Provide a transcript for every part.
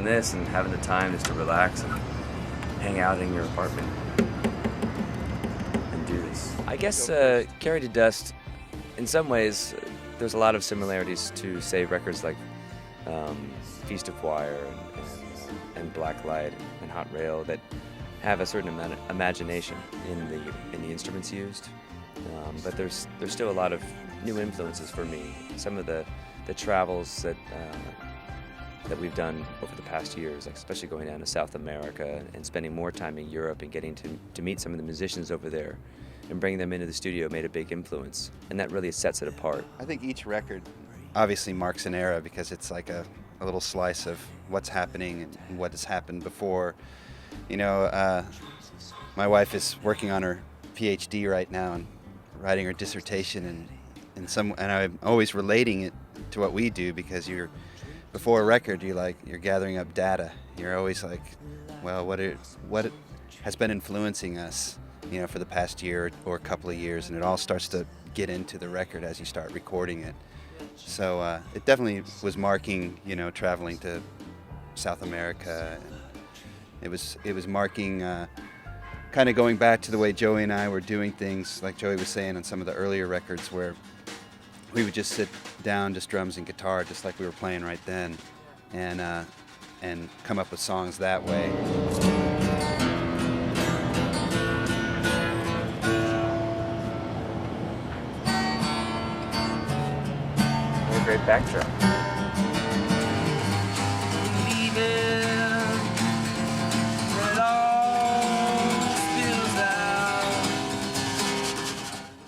this and having the time just to relax and hang out in your apartment and do this. I guess Carry to Dust, in some ways, there's a lot of similarities to, say, records like Feast of Wire and Black Light and Hot Rail that have a certain amount of imagination in the instruments used. But there's still a lot of new influences for me. Some of the travels that we've done over the past years, like especially going down to South America and spending more time in Europe and getting to meet some of the musicians over there and bringing them into the studio made a big influence, and that really sets it apart. I think each record obviously marks an era because it's like a little slice of what's happening and what has happened before. You know, my wife is working on her PhD right now and writing her dissertation, and I'm always relating it to what we do, because before a record you're gathering up data. You're always like, well, what has been influencing us, you know, for the past year or a couple of years, and it all starts to get into the record as you start recording it. So it definitely was marking, you know, traveling to South America. It was marking kind of going back to the way Joey and I were doing things, like Joey was saying on some of the earlier records, where we would just sit down, just drums and guitar, just like we were playing right then, and come up with songs that way. What a great backdrop.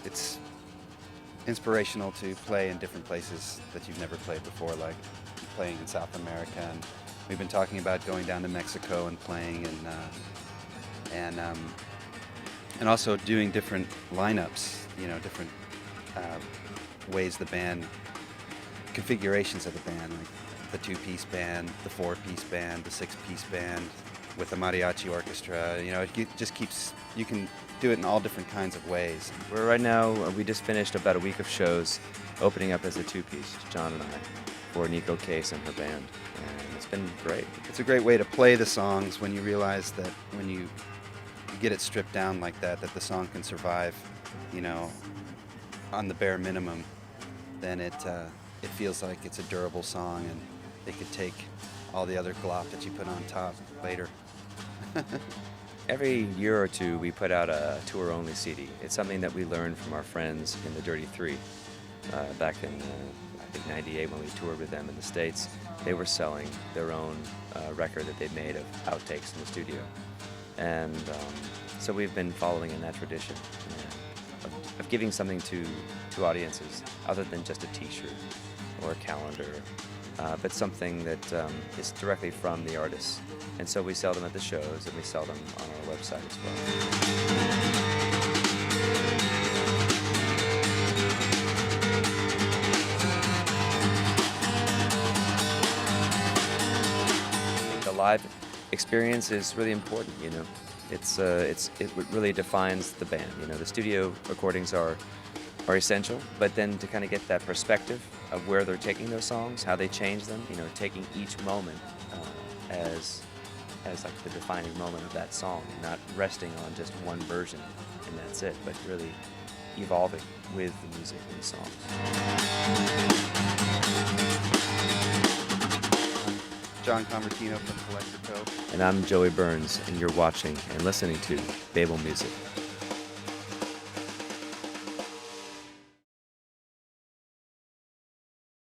It's inspirational to play in different places that you've never played before, like playing in South America, and we've been talking about going down to Mexico and playing, and also doing different lineups, you know, different ways the band, configurations of the band, like the 2-piece band, the 4-piece band, the 6-piece band with the mariachi orchestra. You know, it just keeps, you can do it in all different kinds of ways. Right now, we just finished about a week of shows opening up as a 2-piece, John and I, for Nico Case and her band, and it's been great. It's a great way to play the songs when you realize that when you get it stripped down like that the song can survive, you know, on the bare minimum. Then it feels like it's a durable song, and it could take all the other glop that you put on top later. Every year or two, we put out a tour-only CD. It's something that we learned from our friends in the Dirty Three. Back in, I think, '98, when we toured with them in the States, they were selling their own record that they made of outtakes in the studio. And so we've been following in that tradition of giving something to audiences other than just a T-shirt or a calendar, but something that is directly from the artists. And so we sell them at the shows, and we sell them on our website as well. The live experience is really important, you know. It really defines the band. You know, the studio recordings are essential, but then to kind of get that perspective of where they're taking those songs, how they change them, you know, taking each moment as like the defining moment of that song, not resting on just one version and that's it, but really evolving with the music and the songs. I'm John Convertino from Calexico. And I'm Joey Burns, and you're watching and listening to Baeblemusic.